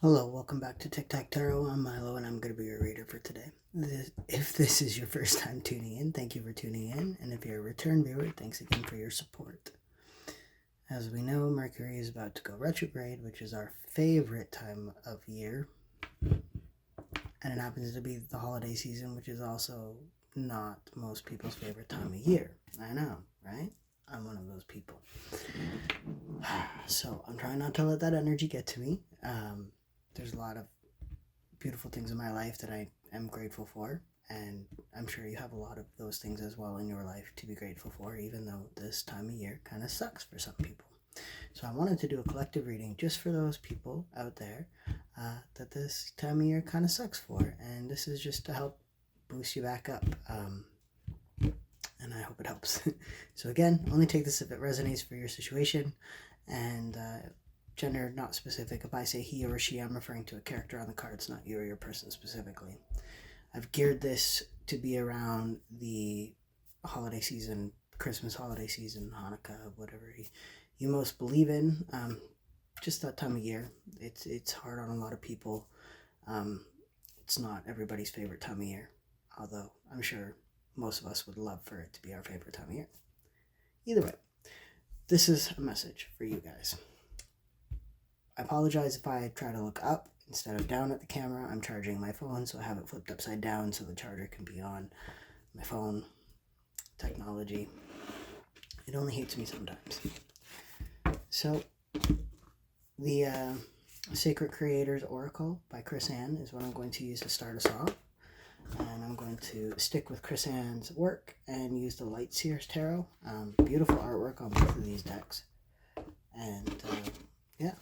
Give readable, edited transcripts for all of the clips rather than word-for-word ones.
Hello, welcome back to Tic Tac Tarot. I'm Milo and I'm going to be your reader for today. If this is your first time tuning in, thank you for tuning in. And if you're a return viewer, thanks again for your support. As we know, Mercury is about to go retrograde, which is our favorite time of year. And it happens to be the holiday season, which is also not most people's favorite time of year. I know, right? I'm one of those people. So I'm trying not to let that energy get to me. There's a lot of beautiful things in my life that I am grateful for, and I'm sure you have a lot of those things as well in your life to be grateful for, even though this time of year kind of sucks for some people. So I wanted to do a collective reading just for those people out there that this time of year kind of sucks for, and this is just to help boost you back up, and I hope it helps. So again, only take this if it resonates for your situation, and gender not specific. If I say he or she, I'm referring to a character on the cards, not you or your person specifically. I've geared this to be around the holiday season, Christmas holiday season, Hanukkah, whatever you most believe in. Just that time of year. It's hard on a lot of people. It's not everybody's favorite time of year, although I'm sure most of us would love for it to be our favorite time of year. Either way, this is a message for you guys. I apologize if I try to look up instead of down at the camera. I'm charging my phone, so I have it flipped upside down so the charger can be on my phone. Technology. It only hates me sometimes. So, the Sacred Creators Oracle by Chris Ann is what I'm going to use to start us off. And I'm going to stick with Chris Ann's work and use the Light Seers Tarot. Beautiful artwork on both of these decks. And, yeah.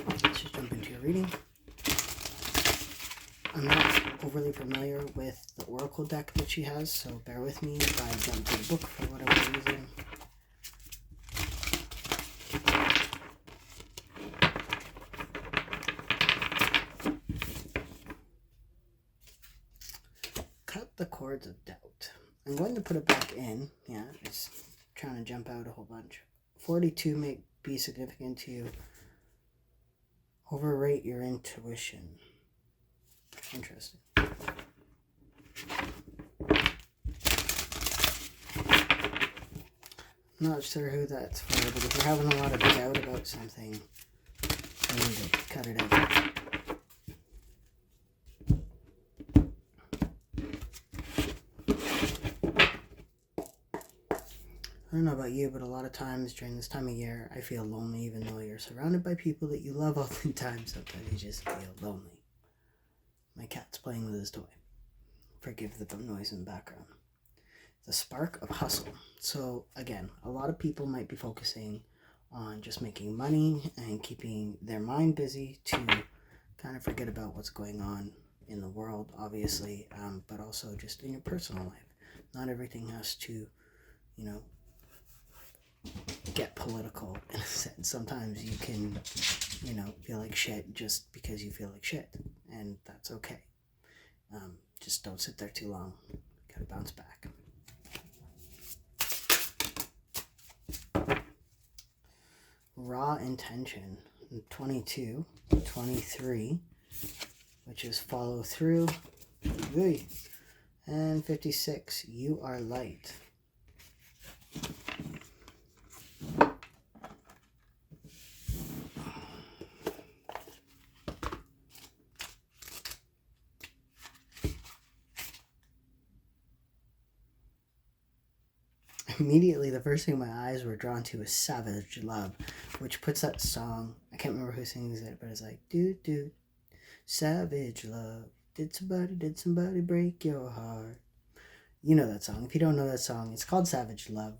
Let's just jump into your reading. I'm not overly familiar with the Oracle deck that she has, so bear with me if I jump to the book for whatever reason. Cut the cords of doubt. I'm going to put it back in. Yeah, it's trying to jump out a whole bunch. 42 may be significant to you. Overrate your intuition. Interesting. I'm not sure who that's for, but if you're having a lot of doubt about something, you need to cut it out. I don't know about you, but a lot of times during this time of year, I feel lonely even though you're surrounded by people that you love all the time. Sometimes you just feel lonely. My cat's playing with his toy. Forgive the noise in the background. The spark of hustle. So again, a lot of people might be focusing on just making money and keeping their mind busy to kind of forget about what's going on in the world, obviously, but also just in your personal life. Not everything has to, get political in a sense. Sometimes you can, feel like shit just because you feel like shit, and that's okay. Just don't sit there too long. Gotta bounce back. Raw intention. 22, 23, which is follow through. And 56, you are light. Immediately, the first thing my eyes were drawn to was Savage Love, which puts that song, I can't remember who sings it, but it's like, do, savage love, did somebody break your heart? You know that song. If you don't know that song, it's called Savage Love.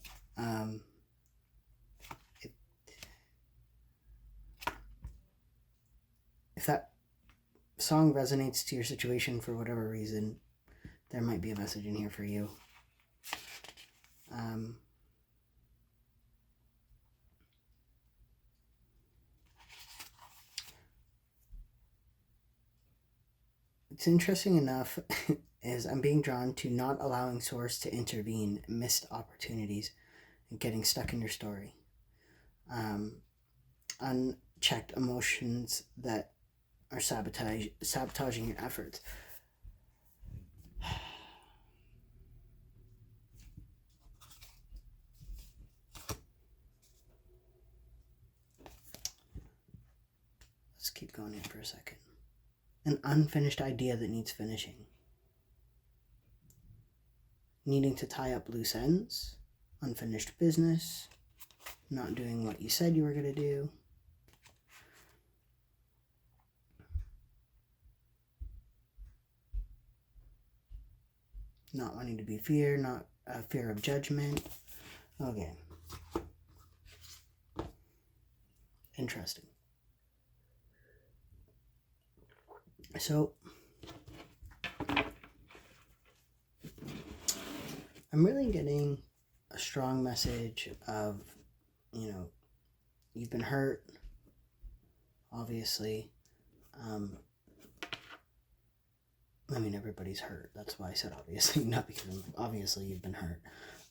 If that song resonates to your situation for whatever reason, there might be a message in here for you. It's interesting enough is I'm being drawn to not allowing source to intervene, missed opportunities, and getting stuck in your story. Unchecked emotions that are sabotaging your efforts. Let's keep going here for a second. An unfinished idea that needs finishing. Needing to tie up loose ends. Unfinished business. Not doing what you said you were going to do. Not wanting to be fear of judgment. Okay. Interesting. So, I'm really getting a strong message of, you've been hurt, obviously. Everybody's hurt. That's why I said obviously, not because obviously you've been hurt.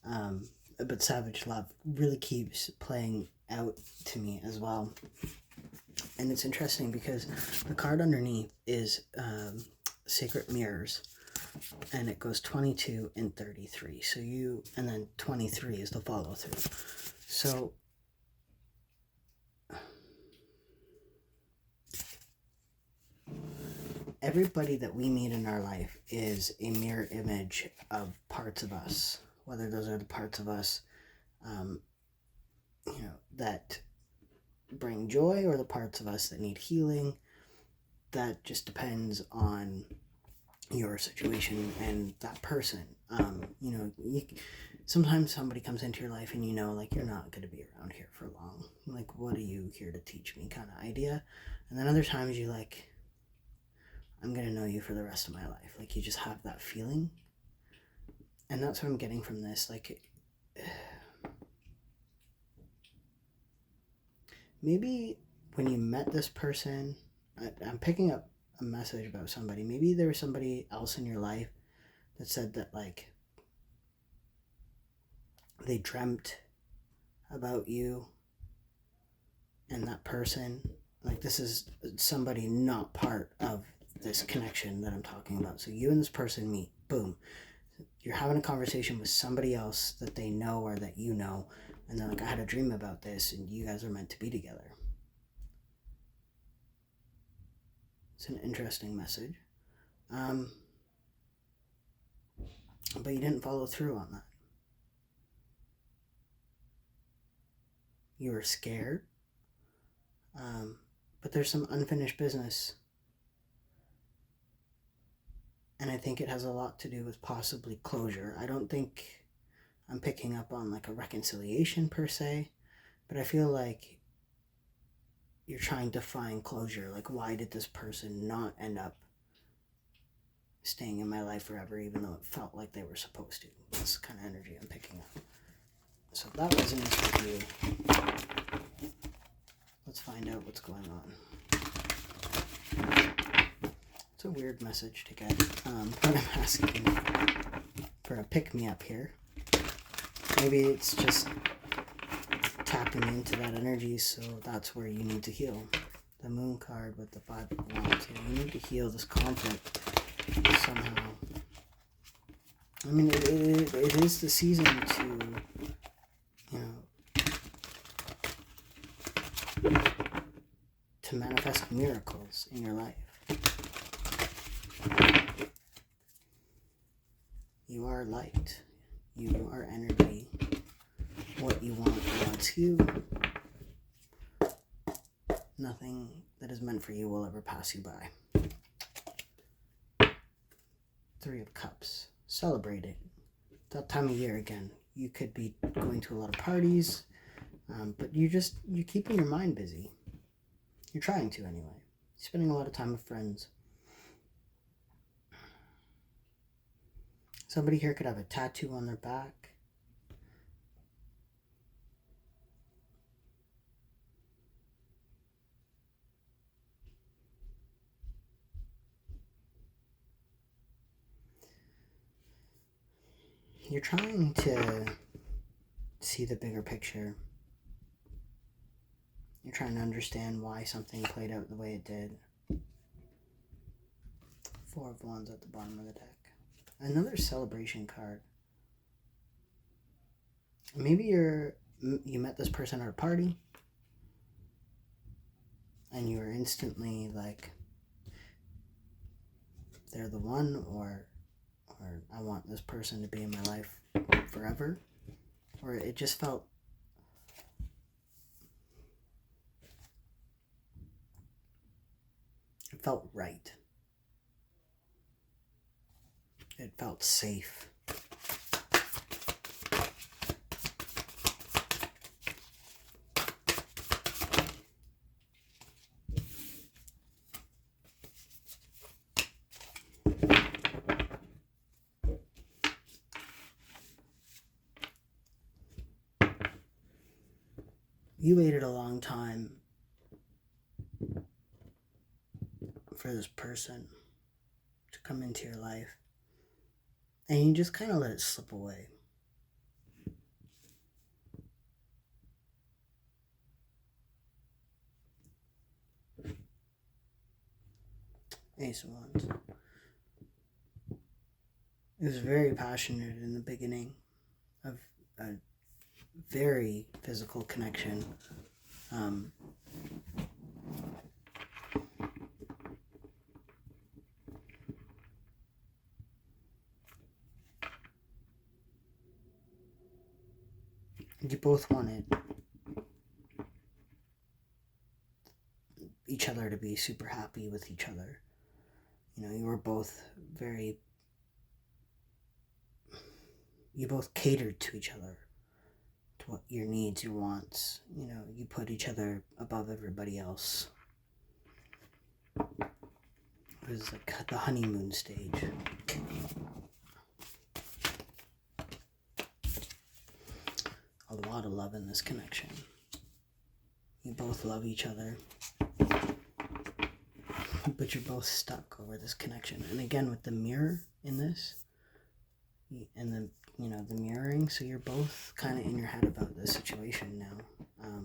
But Savage Love really keeps playing out to me as well. And it's interesting because the card underneath is Sacred Mirrors. And it goes 22 and 33. And then 23 is the follow through. So everybody that we meet in our life is a mirror image of parts of us, whether those are the parts of us, that bring joy or the parts of us that need healing. That just depends on your situation and that person. Sometimes somebody comes into your life and you're not going to be around here for long. Like, what are you here to teach me kind of idea? And then other times you I'm going to know you for the rest of my life. Like, you just have that feeling. And that's what I'm getting from this. Maybe when you met this person, I'm picking up a message about somebody. Maybe there was somebody else in your life that said that, they dreamt about you and that person. This is somebody not part of this connection that I'm talking about. So you and this person meet, boom. You're having a conversation with somebody else that they know or that you know, and they're like, I had a dream about this, and you guys are meant to be together. It's an interesting message. But you didn't follow through on that. You were scared. But there's some unfinished business. And I think it has a lot to do with possibly closure. I don't think I'm picking up on a reconciliation per se, but I feel like you're trying to find closure. Why did this person not end up staying in my life forever, even though it felt like they were supposed to? That's the kind of energy I'm picking up. So that resonates with you. Let's find out what's going on. It's a weird message to get, but I'm asking for a pick-me-up here. Maybe it's just tapping into that energy, so that's where you need to heal. The Moon card with the 5 of Wands. You need to heal this conflict somehow. It is the season to manifest miracles in your life. You are light. You are energy. What you want wants you. Nothing that is meant for you will ever pass you by. 3 of Cups. Celebrate it. That time of year again. You could be going to a lot of parties, but you're keeping your mind busy. You're trying to anyway. Spending a lot of time with friends. Somebody here could have a tattoo on their back. You're trying to see the bigger picture. You're trying to understand why something played out the way it did. Four of Wands at the bottom of the deck. Another celebration card. Maybe you met this person at a party and you were instantly like, they're the one, or I want this person to be in my life forever. Or it just felt right. It felt safe. You waited a long time for this person to come into your life, and you just kind of let it slip away. Ace of Wands. It was very passionate in the beginning, of a very physical connection. You both wanted each other to be super happy with each other. You know, you were both you both catered to each other, to what your needs, your wants. You know, you put each other above everybody else. It was like the honeymoon stage. A lot of love in this connection. You both love each other, but you're both stuck over this connection. And again, with the mirror in this, and the mirroring, so you're both kind of in your head about this situation now.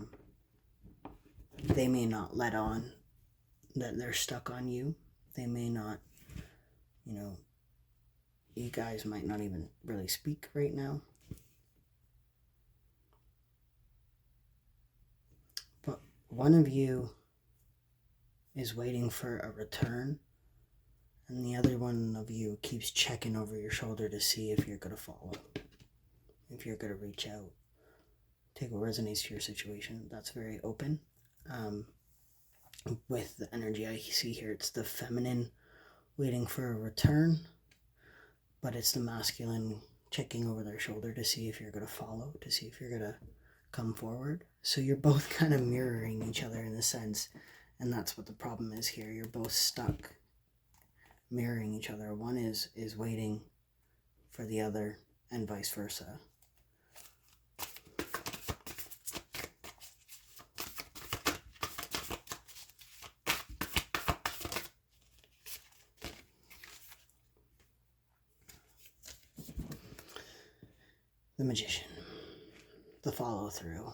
They may not let on that they're stuck on you. They may not, you guys might not even really speak right now. But one of you is waiting for a return, and the other one of you keeps checking over your shoulder to see if you're going to follow, if you're going to reach out. Take what resonates to your situation. That's very open. With the energy I see here, it's the feminine waiting for a return, but it's the masculine checking over their shoulder to see if you're going to follow, to see if you're going to come forward. So you're both kind of mirroring each other in a sense, and that's what the problem is here. You're both stuck mirroring each other. One is waiting for the other, and vice versa. The Magician. The follow through.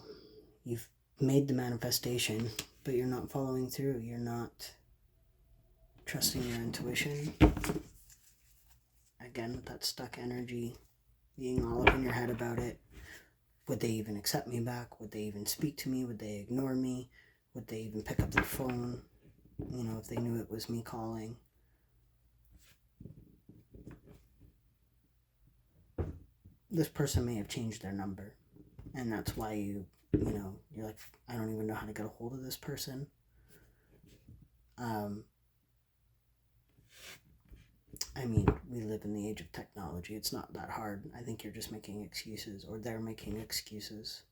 You've made the manifestation, but you're not following through. You're not trusting your intuition. Again, with that stuck energy, being all up in your head about it. Would they even accept me back? Would they even speak to me? Would they ignore me? Would they even pick up their phone? If they knew it was me calling. This person may have changed their number, and that's why you're like, I don't even know how to get a hold of this person. We live in the age of technology. It's not that hard. I think you're just making excuses, or they're making excuses.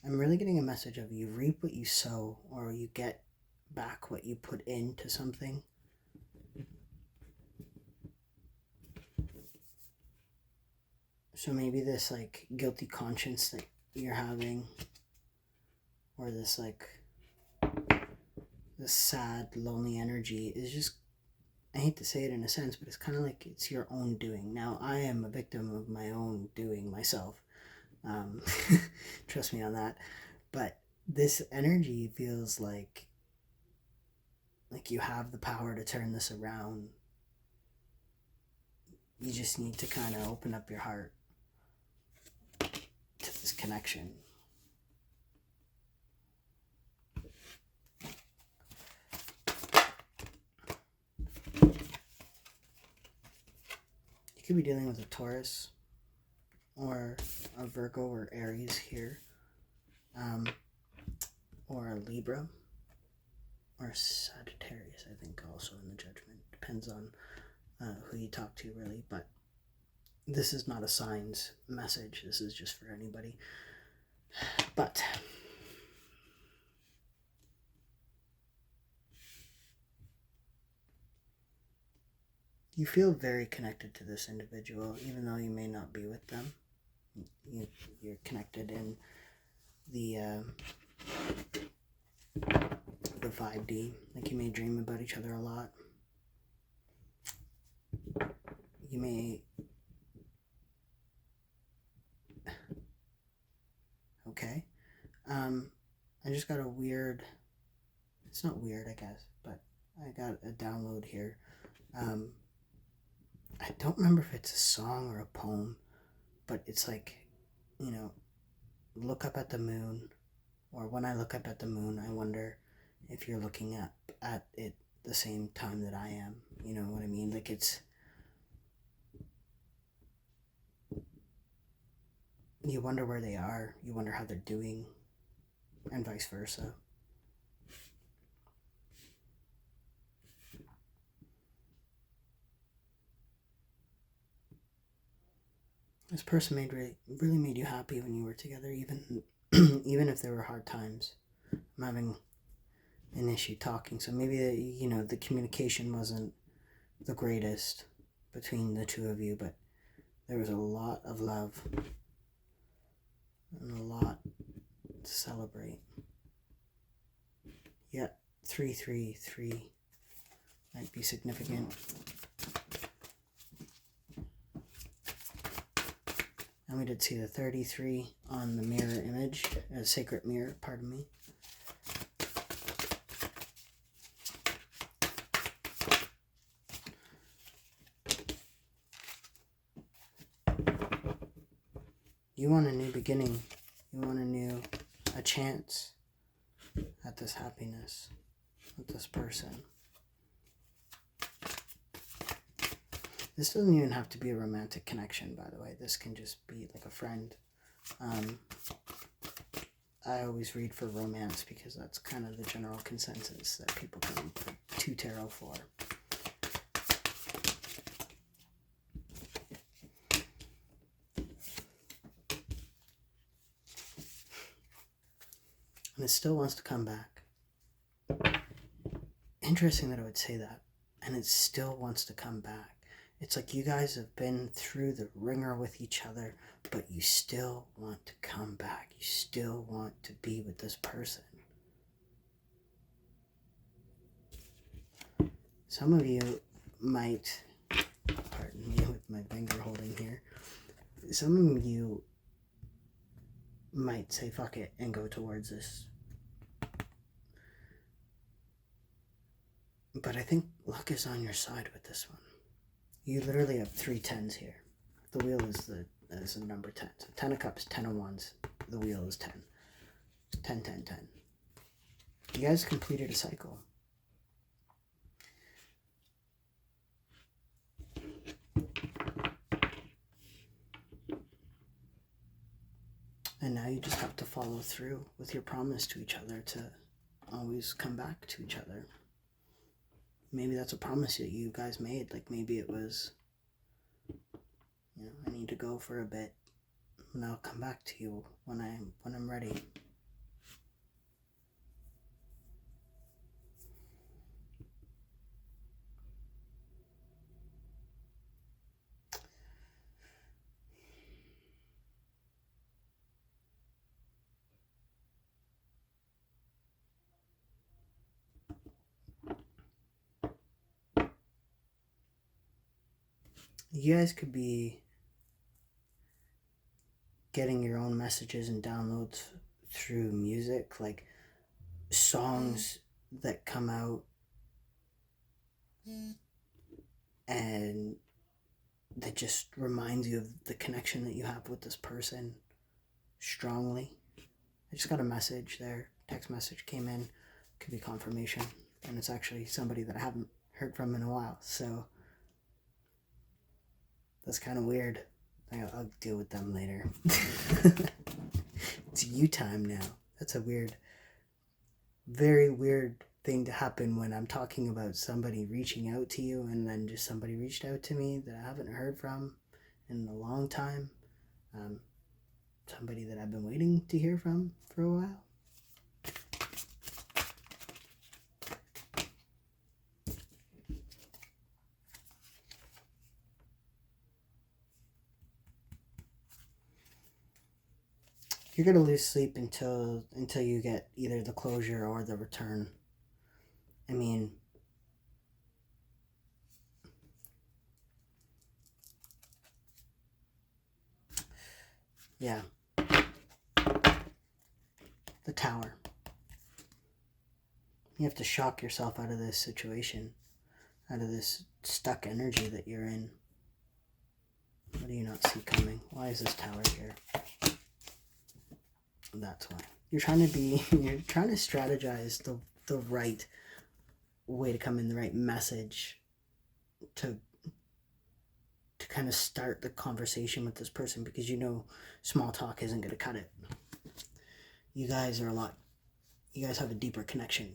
I'm really getting a message of you reap what you sow, or you get back what you put into something. So maybe this guilty conscience that you're having, or this sad, lonely energy is just I hate to say it in a sense, but it's kind of like it's your own doing. Now, I am a victim of my own doing myself. Um, Trust me on that. But this energy feels like you have the power to turn this around. You just need to kind of open up your heart to this connection. You could be dealing with a Taurus or a Virgo or Aries here, or a Libra or a Sagittarius, I think, also in the Judgment. Depends on who you talk to, really, but this is not a signs message. This is just for anybody. But you feel very connected to this individual, even though you may not be with them. You're connected in the 5D. Like, you may dream about each other a lot. You may... Okay. I just got a weird... It's not weird, I guess, but I got a download here. I don't remember if it's a song or a poem, but it's like, look up at the moon, or when I look up at the moon, I wonder if you're looking at it the same time that I am. You know what I mean? Like, it's... You wonder where they are, you wonder how they're doing, and vice versa. This person really made you happy when you were together, even even if there were hard times. I'm having an issue talking, so maybe the communication wasn't the greatest between the two of you, but there was a lot of love and a lot to celebrate. Yeah, 333 might be significant. And we did see the 33 on the mirror image, a sacred mirror, pardon me. You want a new beginning. You want a chance at this happiness with this person. This doesn't even have to be a romantic connection, by the way. This can just be like a friend. I always read for romance because that's kind of the general consensus that people come to tarot for. And it still wants to come back. Interesting that I would say that. And it still wants to come back. It's like you guys have been through the ringer with each other, but you still want to come back. You still want to be with this person. Some of you might, pardon me with my finger holding here, some of you might say fuck it and go towards this. But I think luck is on your side with this one. You literally have 3 10s here. The wheel is the number 10. So 10 of cups, 10 of wands. The wheel is 10. 10, 10, 10. You guys completed a cycle. And now you just have to follow through with your promise to each other to always come back to each other. Maybe that's a promise that you guys made. Like, maybe it was, I need to go for a bit and I'll come back to you when I'm ready. you guys could be getting your own messages and downloads through music, like songs that come out and that just reminds you of the connection that you have with this person strongly. I just got a message there, text message came in, could be confirmation, and it's actually somebody that I haven't heard from in a while, so that's kind of weird. I'll deal with them later. It's you time now. That's a weird, very weird thing to happen when I'm talking about somebody reaching out to you, and then just somebody reached out to me that I haven't heard from in a long time. Somebody that I've been waiting to hear from for a while. You're gonna lose sleep until you get either the closure or the return. I mean, yeah. The Tower. You have to shock yourself out of this situation, out of this stuck energy that you're in. What do you not see coming? Why is this Tower here? That's why. You're trying to strategize the right way to come in, the right message to kind of start the conversation with this person, because you know small talk isn't going to cut it. You guys have a deeper connection.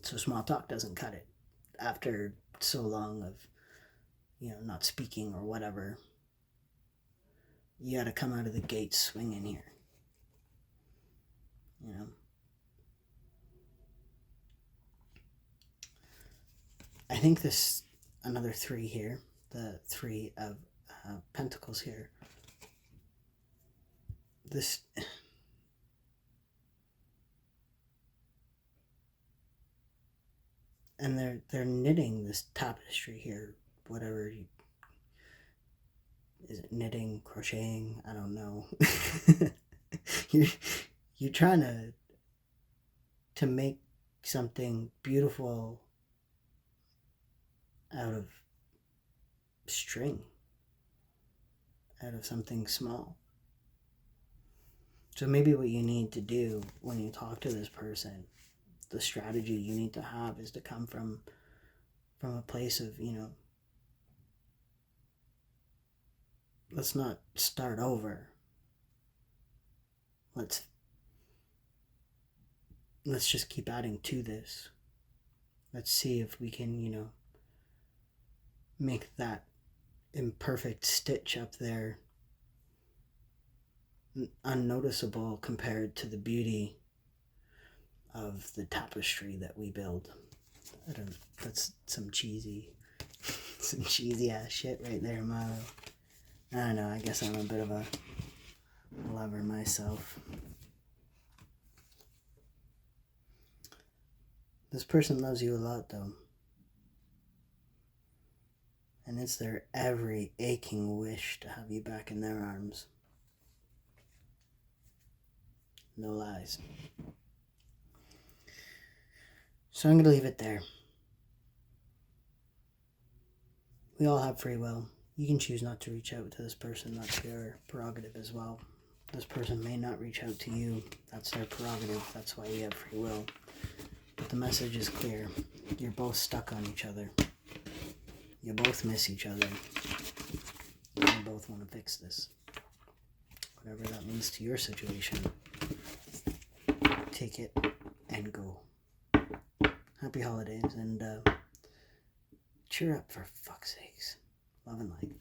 So small talk doesn't cut it. After so long of, not speaking or whatever, you got to come out of the gate swinging here. I think this, another 3 here, the 3 of Pentacles here, this, and they're knitting this tapestry here, whatever is it, knitting, crocheting, I don't know. you're trying to make something beautiful out of string, out of something small. So maybe what you need to do when you talk to this person, the strategy you need to have is to come from a place of, let's not start over. Let's just keep adding to this. Let's see if we can, make that imperfect stitch up there unnoticeable compared to the beauty of the tapestry that we build. That's some cheesy ass shit right there, Milo. I don't know, I guess I'm a bit of a lover myself. This person loves you a lot, though. And it's their every aching wish to have you back in their arms. No lies. So I'm going to leave it there. We all have free will. You can choose not to reach out to this person. That's your prerogative as well. This person may not reach out to you. That's their prerogative. That's why we have free will. But the message is clear. You're both stuck on each other. You both miss each other. You both want to fix this. Whatever that means to your situation, take it and go. Happy holidays, and cheer up, for fuck's sakes. Love and light.